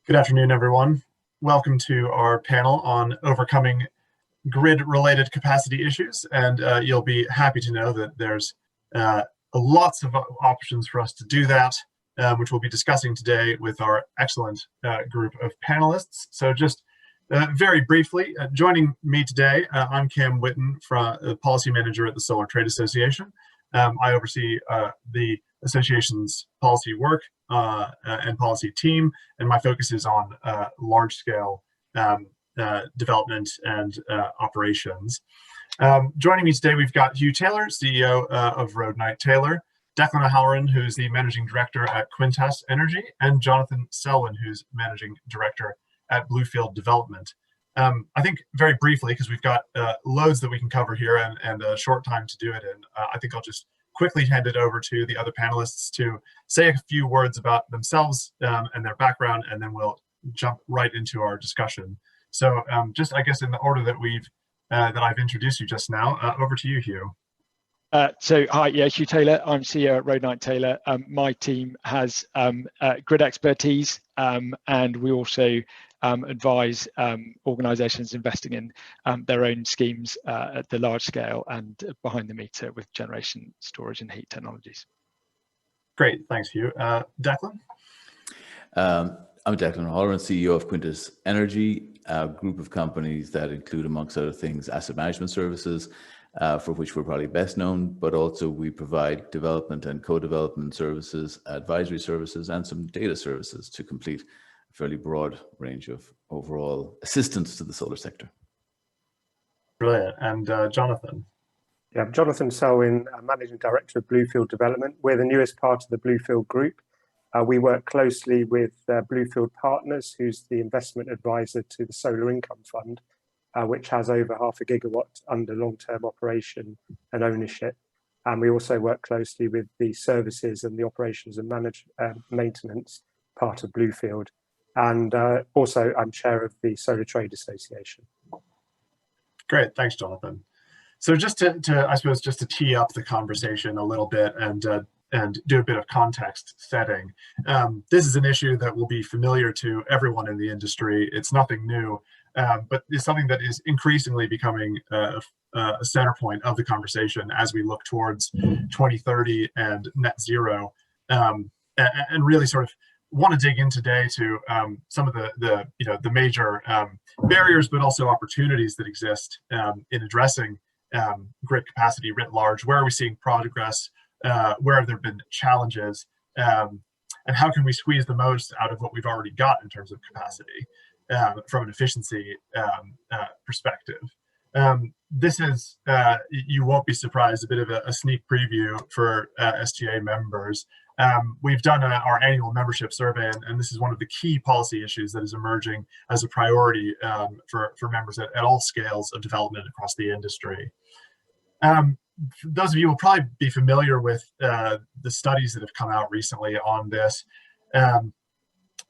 Good afternoon, everyone. Welcome to our panel on overcoming grid-related capacity issues. And you'll be happy to know that there's lots of options for us to do that, which we'll be discussing today with our excellent group of panelists. So just very briefly, joining me today, I'm Cam Witten, Policy Manager at the Solar Trade Association. I oversee the association's policy work and policy team, and my focus is on large-scale development and operations. Joining me today, we've got Hugh Taylor, CEO of Road Knight Taylor, Declan O'Halloran, who's the Managing Director at Quintas Energy, and Jonathan Selwyn, who's Managing Director at Bluefield Development. I think very briefly, because we've got loads that we can cover here and a short time to do it in, I think I'll just quickly hand it over to the other panelists to say a few words about themselves and their background, and then we'll jump right into our discussion. So just, I guess, in the order that I've introduced you just now, over to you, Hugh. Hi, Hugh Taylor. I'm CEO at Road Knight Taylor. My team has grid expertise, and we also advise organisations investing in their own schemes at the large scale and behind the meter with generation, storage and heat technologies. Great, thanks, Hugh. Declan? I'm Declan O'Halloran, CEO of Quintas Energy, a group of companies that include, amongst other things, asset management services, for which we're probably best known, but also we provide development and co-development services, advisory services, and some data services to complete a fairly broad range of overall assistance to the solar sector. Brilliant. And Jonathan? Yeah, I'm Jonathan Selwyn, Managing Director of Bluefield Development. We're the newest part of the Bluefield Group. We work closely with Bluefield Partners, who's the investment advisor to the Solar Income Fund, which has over 0.5 gigawatt under long-term operation and ownership. And we also work closely with the services and the operations and maintenance part of Bluefield. And also I'm chair of the Solar Trade Association. Great, thanks, Jonathan. So just to I suppose, just to tee up the conversation a little bit and do a bit of context setting. This is an issue that will be familiar to everyone in the industry. It's nothing new. But it's something that is increasingly becoming a center point of the conversation as we look towards 2030 and net zero, and really sort of want to dig in today to some of the major barriers, but also opportunities that exist in addressing grid capacity writ large. Where are we seeing progress? Where have there been challenges? And how can we squeeze the most out of what we've already got in terms of capacity? From an efficiency perspective. This is, you won't be surprised, a bit of a sneak preview for STA members. We've done our annual membership survey, and this is one of the key policy issues that is emerging as a priority for members at all scales of development across the industry. Those of you will probably be familiar with the studies that have come out recently on this.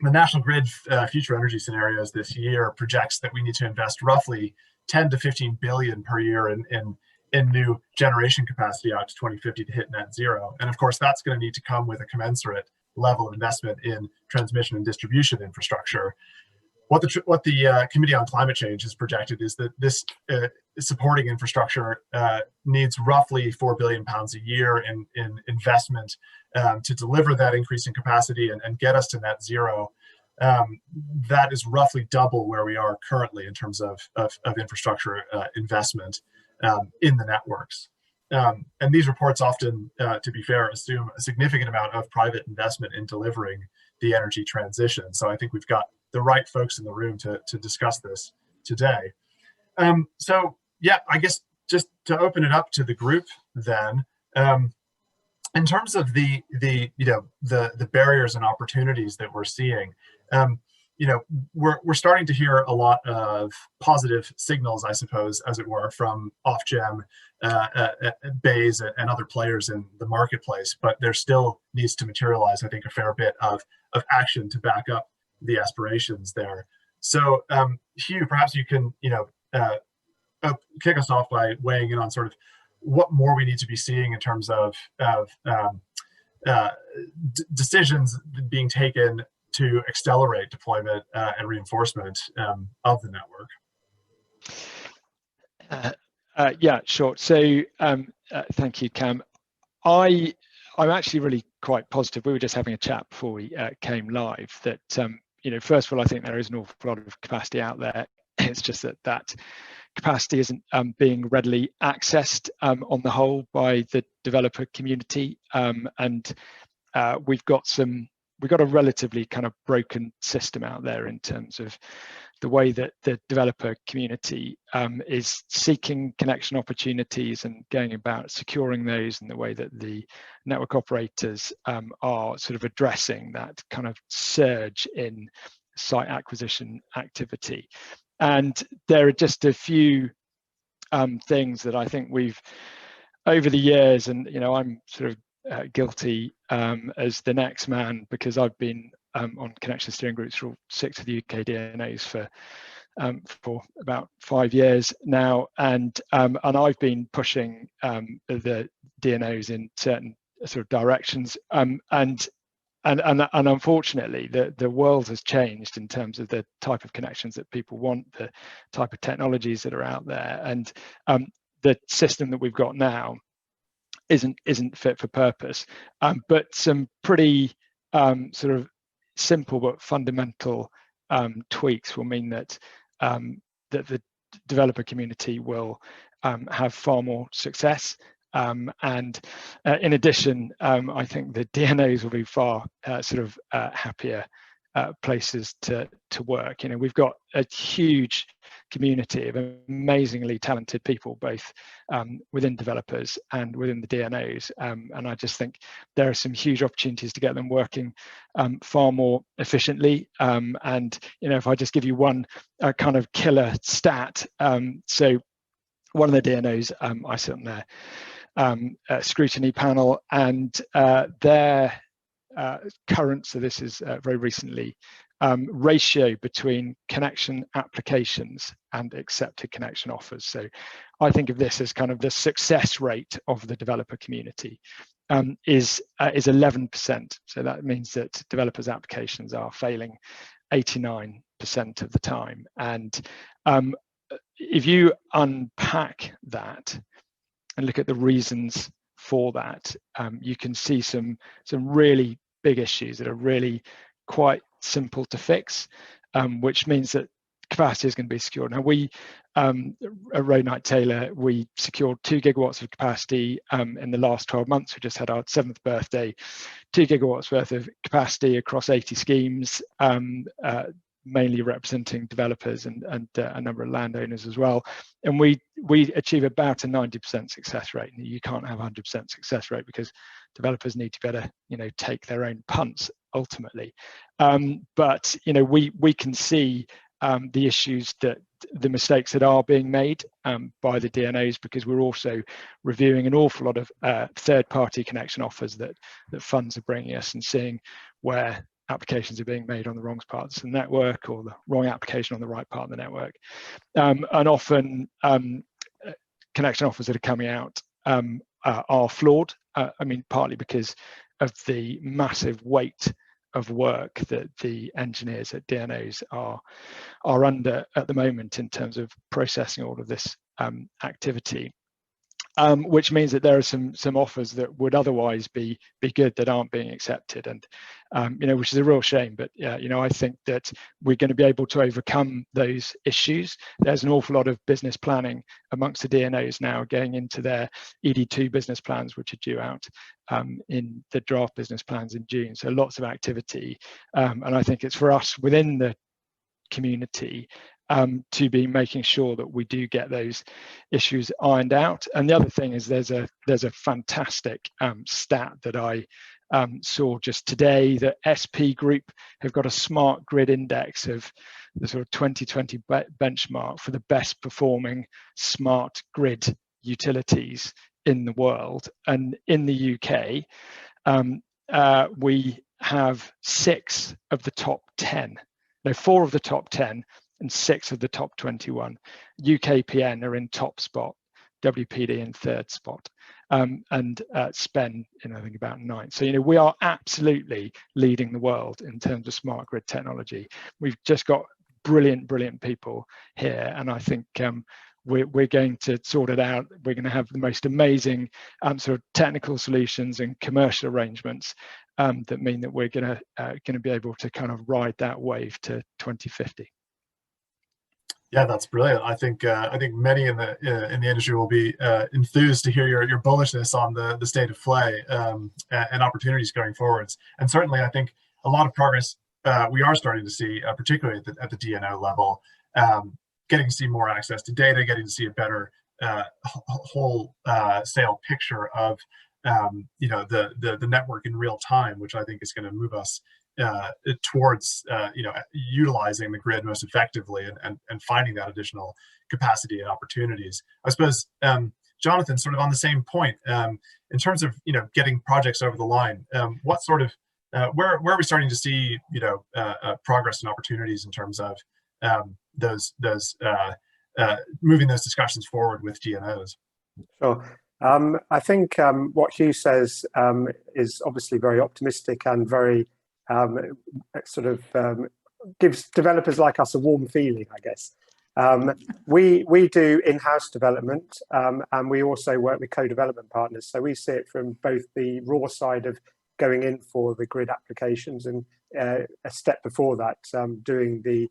The National Grid Future Energy Scenarios this year projects that we need to invest roughly 10 to 15 billion per year in new generation capacity out to 2050 to hit net zero. And of course, that's going to need to come with a commensurate level of investment in transmission and distribution infrastructure. What the Committee on Climate Change has projected is that this supporting infrastructure needs roughly £4 billion a year in investment to deliver that increase in capacity and get us to net zero. That is roughly double where we are currently in terms of infrastructure investment in the networks. And these reports often, to be fair, assume a significant amount of private investment in delivering the energy transition. So I think we've got the right folks in the room to discuss this today. So yeah, I guess just to open it up to the group then, in terms of the barriers and opportunities that we're seeing, we're starting to hear a lot of positive signals, I suppose, as it were, from Offgem, BEIS, and other players in the marketplace. But there still needs to materialize, I think, a fair bit of action to back up the aspirations there. So, Hugh, perhaps you can, kick us off by weighing in on sort of what more we need to be seeing in terms of decisions being taken to accelerate deployment and reinforcement of the network? Yeah, sure. So thank you, Cam. I'm actually really quite positive. We were just having a chat before we came live that, first of all, I think there is an awful lot of capacity out there. It's just that capacity isn't being readily accessed on the whole by the developer community. And we've got a relatively kind of broken system out there in terms of the way that the developer community is seeking connection opportunities and going about securing those, and the way that the network operators are sort of addressing that kind of surge in site acquisition activity. And there are just a few things that I think we've, over the years, and I'm sort of guilty as the next man, because I've been on connection steering groups for 6 of the UK DNOs for about 5 years now, and I've been pushing the DNOs in certain sort of directions, and unfortunately, the world has changed in terms of the type of connections that people want, the type of technologies that are out there, and the system that we've got now isn't fit for purpose. But some pretty sort of simple but fundamental tweaks will mean that that the developer community will have far more success. And in addition, I think the DNOs will be far sort of happier places to work. We've got a huge community of amazingly talented people, both within developers and within the DNOs. And I just think there are some huge opportunities to get them working far more efficiently. And if I just give you one kind of killer stat, so one of the DNOs, I sit on their scrutiny panel, and their current, so this is very recently, ratio between connection applications and accepted connection offers. So I think of this as kind of the success rate of the developer community is 11%. So that means that developers' applications are failing 89% of the time. And if you unpack that and look at the reasons for that, you can see some really big issues that are really quite simple to fix, which means that capacity is going to be secured. Now, we at Road Night Taylor, we secured 2 gigawatts of capacity in the last 12 months. We just had our 7th birthday, 2 gigawatts worth of capacity across 80 schemes, mainly representing developers and a number of landowners as well. And we achieve about a 90% success rate. You can't have 100% success rate because developers need to better, take their own punts ultimately. But we can see the issues, that the mistakes that are being made by the DNOs, because we're also reviewing an awful lot of third-party connection offers that funds are bringing us, and seeing where applications are being made on the wrong parts of the network, or the wrong application on the right part of the network. And often connection offers that are coming out are flawed. Partly because of the massive weight of work that the engineers at DNOs are under at the moment in terms of processing all of this activity. Which means that there are some offers that would otherwise be good that aren't being accepted, and which is a real shame. But I think that we're going to be able to overcome those issues. There's an awful lot of business planning amongst the DNOs now, going into their ED2 business plans, which are due out in the draft business plans in June. So lots of activity, and I think it's for us within the community to be making sure that we do get those issues ironed out. And the other thing is there's a fantastic stat that I saw just today, that SP Group have got a smart grid index of the sort of 2020 benchmark for the best performing smart grid utilities in the world. And in the UK, we have 6 of the top 10, no, 4 of the top 10 and 6 of the top 21. UKPN are in top spot, WPD in third spot, and SPEN, I think about 9th. So, we are absolutely leading the world in terms of smart grid technology. We've just got brilliant people here, and I think we're going to sort it out. We're going to have the most amazing sort of technical solutions and commercial arrangements that mean that we're going to be able to kind of ride that wave to 2050. Yeah, that's brilliant. I think many in the industry will be enthused to hear your bullishness on the state of play and opportunities going forwards. And certainly, I think a lot of progress we are starting to see, particularly at the DNO level, getting to see more access to data, getting to see a better wholesale picture of the network in real time, which I think is going to move us towards utilizing the grid most effectively and finding that additional capacity and opportunities. I suppose, Jonathan, sort of on the same point, in terms of getting projects over the line, what sort of where are we starting to see progress and opportunities in terms of those moving those discussions forward with DNOs? Sure. I think what Hugh says is obviously very optimistic and very gives developers like us a warm feeling, I guess. We do in-house development, and we also work with co-development partners. So we see it from both the raw side of going in for the grid applications and a step before that, doing the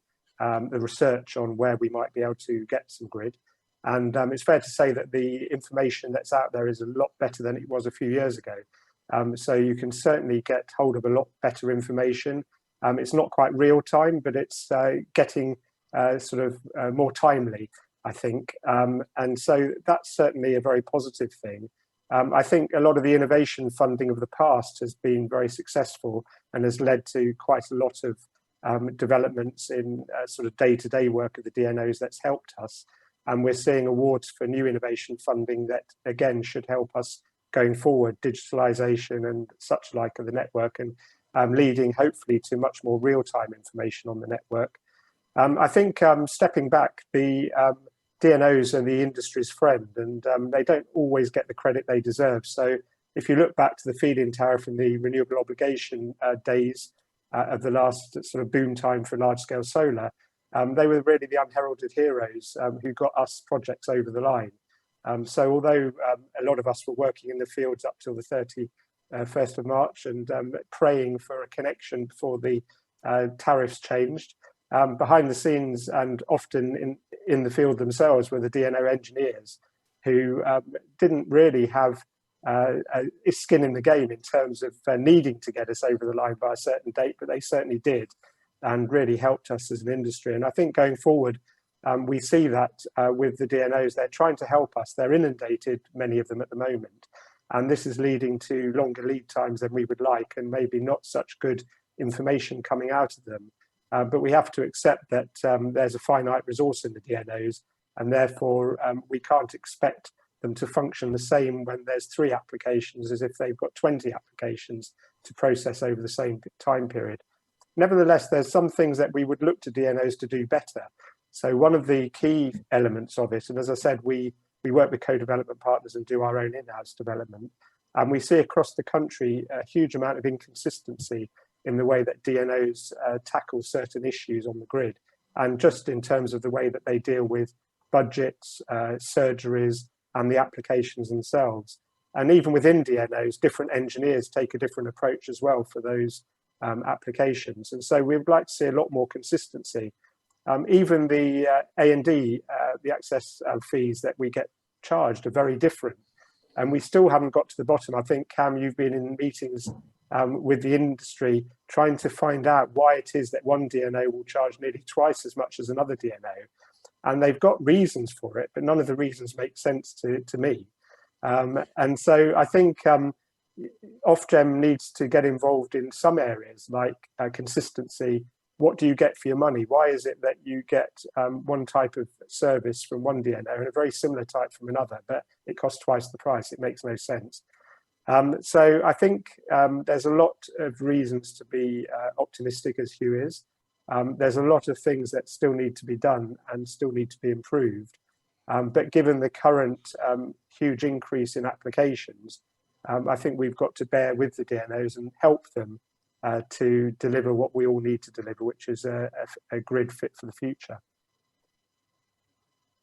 research on where we might be able to get some grid. And it's fair to say that the information that's out there is a lot better than it was a few years ago. So you can certainly get hold of a lot better information. It's not quite real time, but it's getting more timely, I think. And so that's certainly a very positive thing. I think a lot of the innovation funding of the past has been very successful and has led to quite a lot of developments in sort of day-to-day work of the DNOs that's helped us. And we're seeing awards for new innovation funding that, again, should help us going forward, digitalization and such like of the network, and leading hopefully to much more real-time information on the network. I think stepping back, the DNOs are the industry's friend, and they don't always get the credit they deserve. So if you look back to the feed-in tariff and the renewable obligation days of the last sort of boom time for large-scale solar, they were really the unheralded heroes who got us projects over the line. So although a lot of us were working in the fields up till the 31st of March and praying for a connection before the tariffs changed, behind the scenes and often in the field themselves were the DNO engineers who didn't really have skin in the game in terms of needing to get us over the line by a certain date, but they certainly did and really helped us as an industry. And I think going forward, we see that with the DNOs, they're trying to help us. They're inundated, many of them at the moment. And this is leading to longer lead times than we would like and maybe not such good information coming out of them. But we have to accept that there's a finite resource in the DNOs, and therefore we can't expect them to function the same when there's 3 applications as if they've got 20 applications to process over the same time period. Nevertheless, there's some things that we would look to DNOs to do better. So one of the key elements of it, and as I said, we work with co-development partners and do our own in-house development, and we see across the country a huge amount of inconsistency in the way that DNOs tackle certain issues on the grid, and just in terms of the way that they deal with budgets, surgeries, and the applications themselves. And even within DNOs, different engineers take a different approach as well for those applications. And so we would like to see a lot more consistency. Even the A&D, the access fees that we get charged are very different. And we still haven't got to the bottom. I think, Cam, you've been in meetings with the industry trying to find out why it is that one DNO will charge nearly twice as much as another DNO. And they've got reasons for it, but none of the reasons make sense to me. And so I think Offgem needs to get involved in some areas like consistency. What do you get for your money? Why is it that you get one type of service from one DNO and a very similar type from another, but it costs twice the price? It makes no sense. So I think there's a lot of reasons to be optimistic, as Hugh is. There's a lot of things that still need to be done and still need to be improved. But given the current huge increase in applications, I think we've got to bear with the DNOs and help them to deliver what we all need to deliver, which is a grid fit for the future.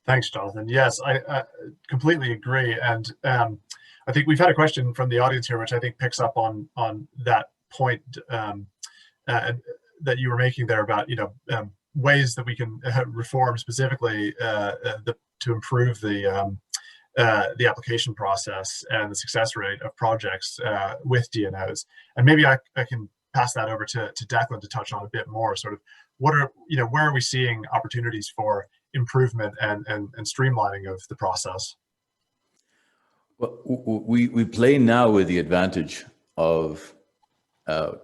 Thanks, Jonathan. Yes, I completely agree. And I think we've had a question from the audience here, which I think picks up on that point that you were making there about, ways that we can reform specifically to improve the application process and the success rate of projects with DNOs. And maybe I can pass that over to Declan to touch on a bit more. Sort of, where are we seeing opportunities for improvement and streamlining of the process? Well, we play now with the advantage of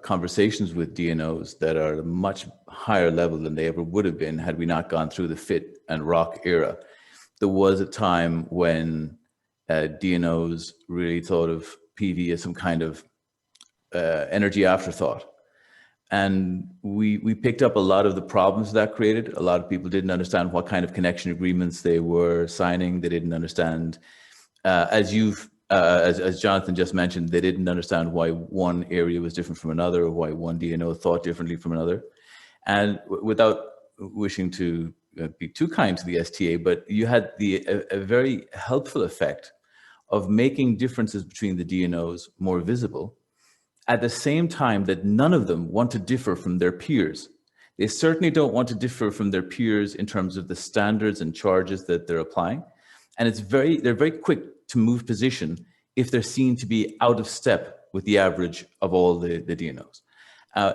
conversations with DNOs that are at a much higher level than they ever would have been had we not gone through the FIT and ROC era. There was a time when DNOs really thought of PV as some kind of energy afterthought. And we picked up a lot of the problems that created. A lot of people didn't understand what kind of connection agreements they were signing. They didn't understand, as Jonathan just mentioned, they didn't understand why one area was different from another, or why one DNO thought differently from another. And without wishing to be too kind to the STA, but you had a very helpful effect of making differences between the DNOs more visible, at the same time that none of them want to differ from their peers. They certainly don't want to differ from their peers in terms of the standards and charges that they're applying. And they're very quick to move position if they're seen to be out of step with the average of all the DNOs.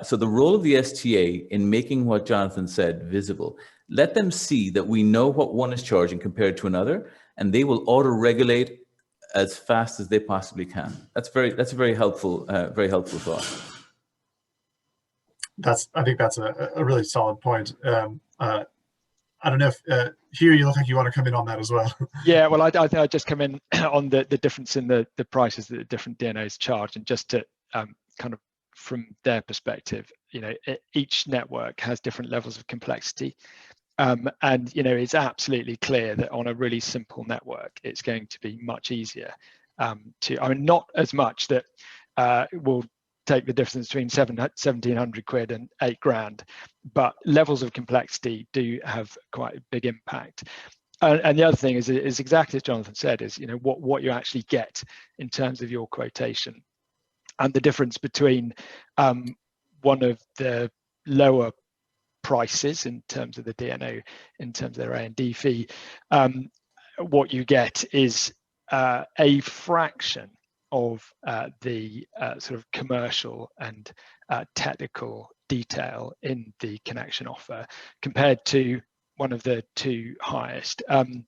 So the role of the STA in making what Jonathan said visible, let them see that we know what one is charging compared to another, and they will auto-regulate as fast as they possibly can. That's a very helpful thought. I think that's a really solid point. I don't know if Hugh, you look like you want to come in on that as well. Yeah, well, I think I'd just come in on the difference in the prices that the different DNOs charge, and just to kind of from their perspective, each network has different levels of complexity. And it's absolutely clear that on a really simple network, it's going to be much easier not as much that will take the difference between 1,700 quid and 8 grand, but levels of complexity do have quite a big impact. And the other thing is exactly as Jonathan said, is what you actually get in terms of your quotation, and the difference between one of the lower prices in terms of the DNO, in terms of their A&D fee, what you get is a fraction of the sort of commercial and technical detail in the connection offer compared to one of the two highest. And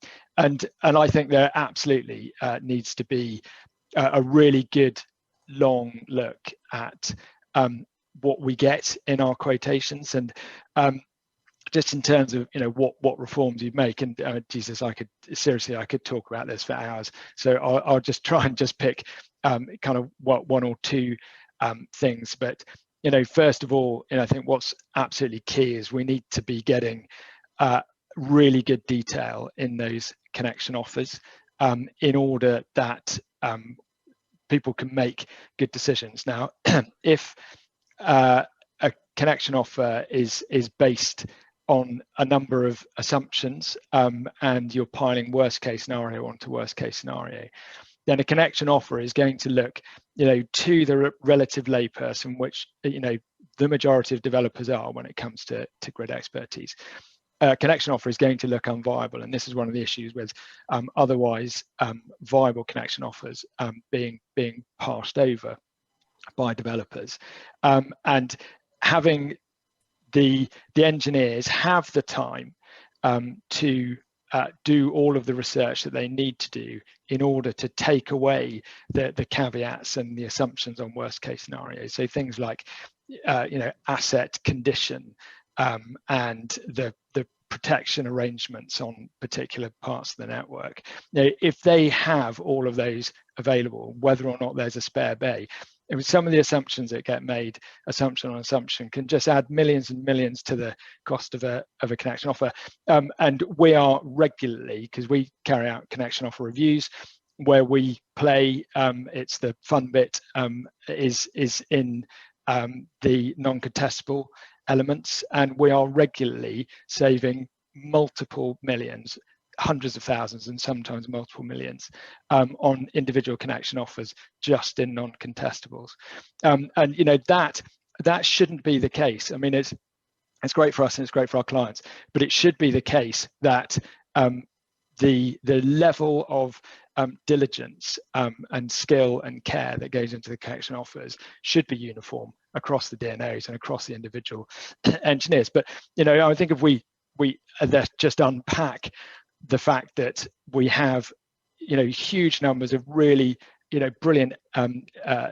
I think there absolutely needs to be a really good long look at what we get in our quotations, and just in terms of what reforms you make. And Jesus, I could talk about this for hours, so I'll just try and just pick kind of one or two things. But first of all, I think what's absolutely key is we need to be getting really good detail in those connection offers in order that people can make good decisions. Now, if a connection offer is based on a number of assumptions and you're piling worst case scenario onto worst case scenario, then a connection offer is going to look to the relative layperson, which the majority of developers are when it comes to grid expertise. Connection offer is going to look unviable, and this is one of the issues with otherwise viable connection offers being passed over by developers, and having the engineers have the time to do all of the research that they need to do in order to take away the caveats and the assumptions on worst case scenarios. So things like asset condition and the protection arrangements on particular parts of the network. If they have all of those available, whether or not there's a spare bay, some of the assumptions that get made, assumption on assumption, can just add millions and millions to the cost of a connection offer. And we are regularly, because we carry out connection offer reviews, where we play, it's the fun bit, is in the non-contestable elements, and we are regularly saving multiple millions, hundreds of thousands, and sometimes multiple millions on individual connection offers just in non-contestables. And that shouldn't be the case. I mean, it's great for us and it's great for our clients, but it should be the case that the level of diligence and skill and care that goes into the connection offers should be uniform across the DNOs and across the individual engineers. But I think if we just unpack the fact that we have huge numbers of really brilliant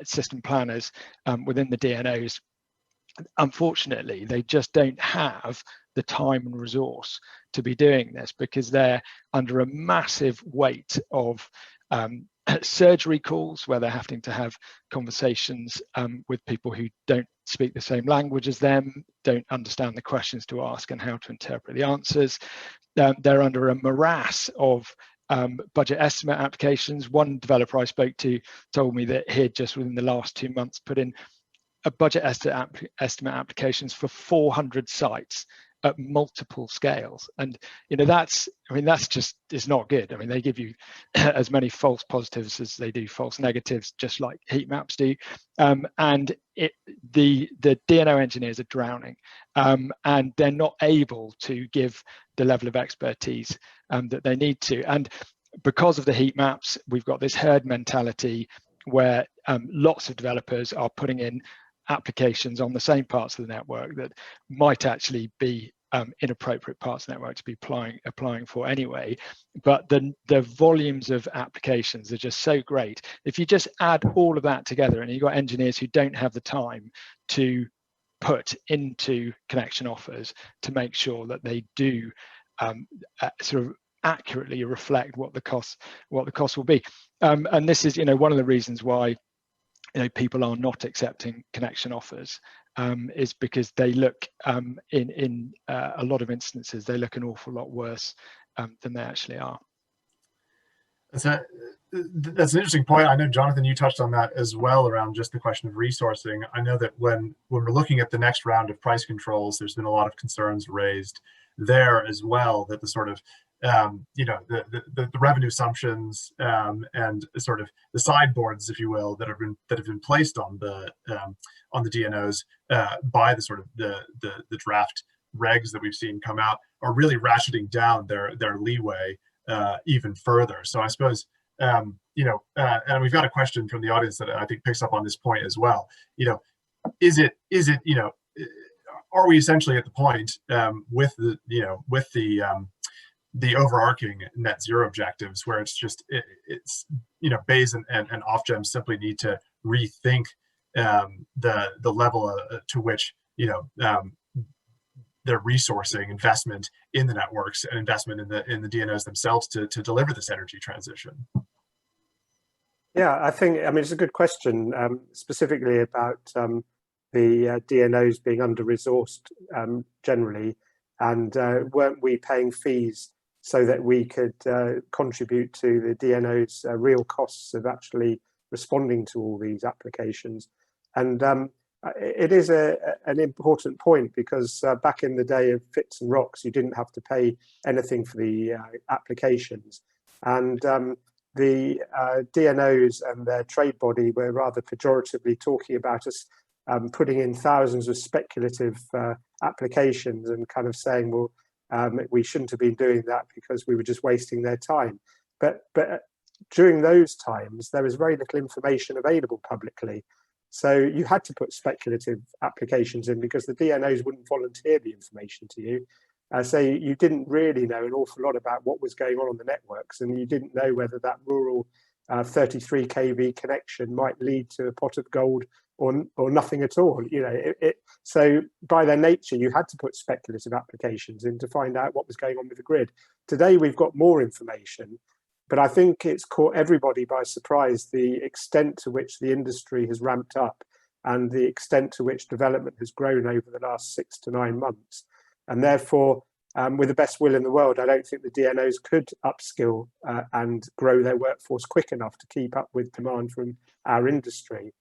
system planners within the DNOs, unfortunately they just don't have the time and resource to be doing this, because they're under a massive weight of surgery calls where they're having to have conversations with people who don't speak the same language as them, don't understand the questions to ask and how to interpret the answers. They're under a morass of budget estimate applications. One developer I spoke to told me that he had just within the last 2 months put in a budget estimate applications for 400 sites at multiple scales, and that's just is not good. I mean, they give you as many false positives as they do false negatives, just like heat maps do, and the DNO engineers are drowning, and they're not able to give the level of expertise that they need to. And because of the heat maps, we've got this herd mentality where lots of developers are putting in applications on the same parts of the network that might actually be inappropriate parts of the network to be applying for anyway. But the volumes of applications are just so great. If you just add all of that together, and you've got engineers who don't have the time to put into connection offers to make sure that they do sort of accurately reflect what the costs will be, and this is one of the reasons why people are not accepting connection offers, is because they look in a lot of instances they look an awful lot worse than they actually are. That's an interesting point. I know, Jonathan, you touched on that as well around just the question of resourcing. I know that when we're looking at the next round of price controls, there's been a lot of concerns raised there as well, that the sort of the revenue assumptions and sort of the sideboards, if you will, that have been placed on the DNOs by the sort of the draft regs that we've seen come out are really ratcheting down their leeway even further. So I suppose and we've got a question from the audience that I think picks up on this point as well. Is it are we essentially at the point with the overarching net zero objectives where it's just BEIS and Offgem simply need to rethink the level to which their resourcing investment in the networks and investment in the DNOs themselves to deliver this energy transition? Yeah, I mean, it's a good question, specifically about the DNOs being under-resourced generally, and weren't we paying fees so that we could contribute to the DNO's real costs of actually responding to all these applications? And it is an important point, because back in the day of Fitz and Rocks, you didn't have to pay anything for the applications. And the DNOs and their trade body were rather pejoratively talking about us putting in thousands of speculative applications and kind of saying, well, we shouldn't have been doing that because we were just wasting their time. But during those times, there was very little information available publicly. So you had to put speculative applications in because the DNOs wouldn't volunteer the information to you. So you didn't really know an awful lot about what was going on the networks, and you didn't know whether that rural 33 kV connection might lead to a pot of gold or nothing at all. So by their nature, you had to put speculative applications in to find out what was going on with the grid. Today, we've got more information, But I think it's caught everybody by surprise, the extent to which the industry has ramped up and the extent to which development has grown over the last 6 to 9 months. And therefore, with the best will in the world, I don't think the DNOs could upskill and grow their workforce quick enough to keep up with demand from our industry.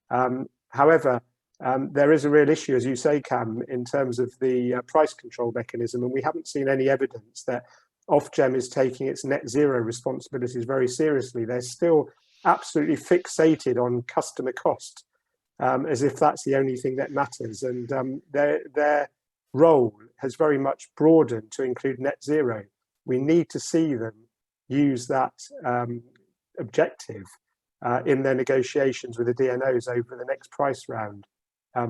However, there is a real issue, as you say, Cam, in terms of the price control mechanism, and we haven't seen any evidence that Offgem is taking its net zero responsibilities very seriously. They're still absolutely fixated on customer cost, as if that's the only thing that matters. And their role has very much broadened to include net zero. We need to see them use that objective in their negotiations with the DNOs over the next price round,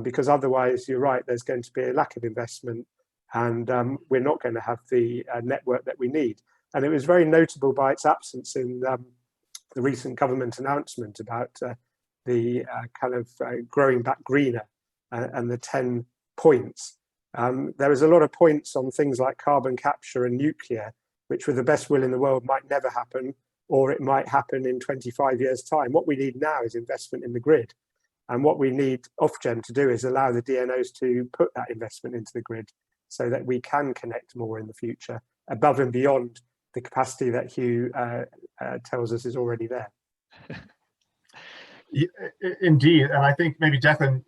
because otherwise, you're right, there's going to be a lack of investment, and we're not going to have the network that we need. And it was very notable by its absence in the recent government announcement about the kind of growing back greener and the 10 points. There is a lot of points on things like carbon capture and nuclear, which with the best will in the world might never happen, or it might happen in 25 years' time. What we need now is investment in the grid. And what we need Offgem to do is allow the DNOs to put that investment into the grid so that we can connect more in the future, above and beyond the capacity that Hugh tells us is already there. Indeed, and I think maybe Declan,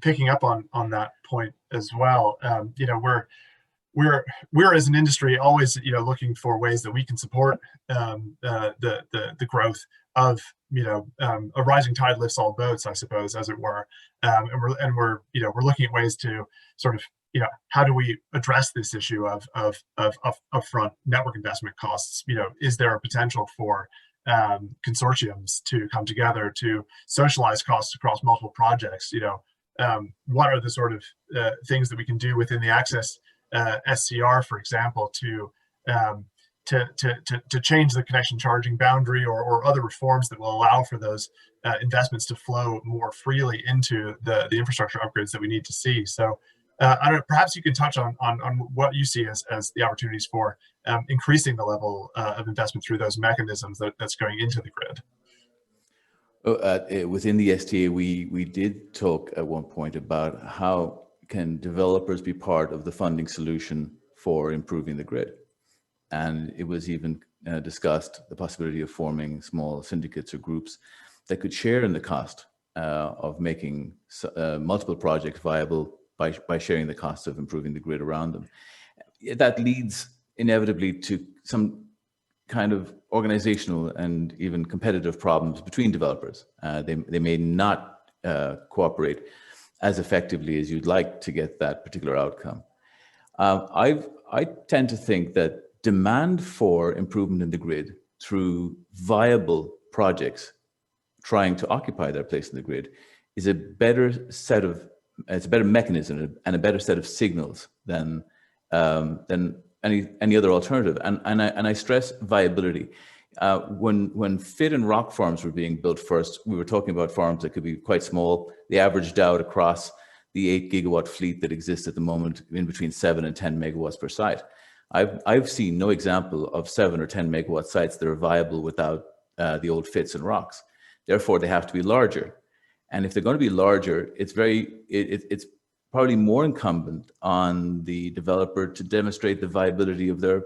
picking up on that point as well. We're as an industry always looking for ways that we can support the growth of a rising tide lifts all boats, I suppose, as it were, and we're looking at ways to sort of how do we address this issue of upfront network investment costs? Is there a potential for consortiums to come together to socialize costs across multiple projects? What are the sort of things that we can do within the access SCR, for example, to change the connection charging boundary, or other reforms that will allow for those investments to flow more freely into the infrastructure upgrades that we need to see. So I don't know, perhaps you can touch on what you see as the opportunities for increasing the level of investment through those mechanisms that's going into the grid. Within the STA, we did talk at one point about how can developers be part of the funding solution for improving the grid. And it was even discussed the possibility of forming small syndicates or groups that could share in the cost of making multiple projects viable by sharing the cost of improving the grid around them. That leads inevitably to some kind of organizational and even competitive problems between developers. They may not cooperate as effectively as you'd like to get that particular outcome. I tend to think that demand for improvement in the grid through viable projects trying to occupy their place in the grid is a better mechanism and a better set of signals than any other alternative. And I stress viability. When FIT and ROC farms were being built first, we were talking about farms that could be quite small. They averaged out across the 8 gigawatt fleet that exists at the moment in between 7 and 10 megawatts per site. I've seen no example of 7 or 10 megawatt sites that are viable without the old FITs and ROCs. Therefore, they have to be larger. And if they're going to be larger, it's probably more incumbent on the developer to demonstrate the viability of their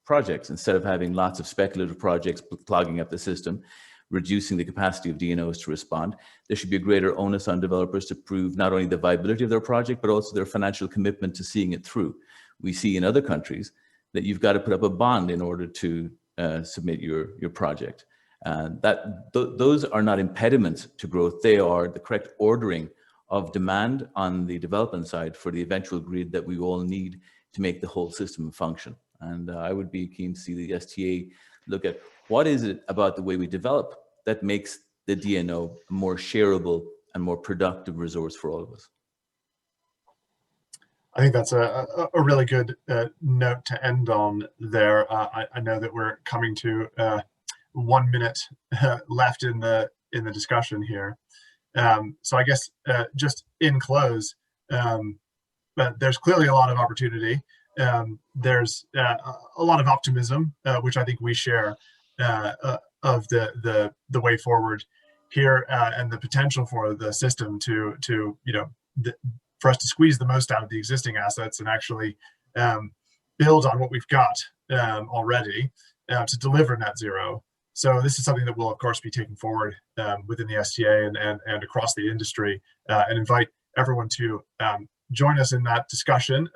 projects instead of having lots of speculative projects clogging up the system, reducing the capacity of DNOs to respond. There should be a greater onus on developers to prove not only the viability of their project, but also their financial commitment to seeing it through. We see in other countries that you've got to put up a bond in order to submit your project. Those are not impediments to growth. They are the correct ordering of demand on the development side for the eventual grid that we all need to make the whole system function. And I would be keen to see the STA look at what is it about the way we develop that makes the DNO a more shareable and more productive resource for all of us. I think that's a really good note to end on there. I know that we're coming to 1 minute left in the discussion here. So I guess just in close, but there's clearly a lot of opportunity. There's a lot of optimism, which I think we share. of the way forward here, and the potential for the system to for us to squeeze the most out of the existing assets and actually build on what we've got already to deliver net zero. So this is something that we'll of course be taking forward within the STA and across the industry, and invite everyone to join us in that discussion.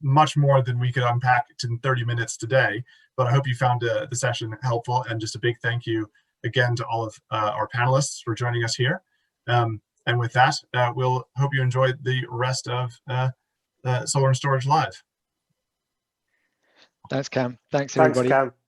Much more than we could unpack in 30 minutes today, but I hope you found the session helpful, and just a big thank you again to all of our panelists for joining us here. And with that, we'll hope you enjoyed the rest of Solar and Storage Live. Thanks, Cam. Thanks, everybody. Thanks, Cam.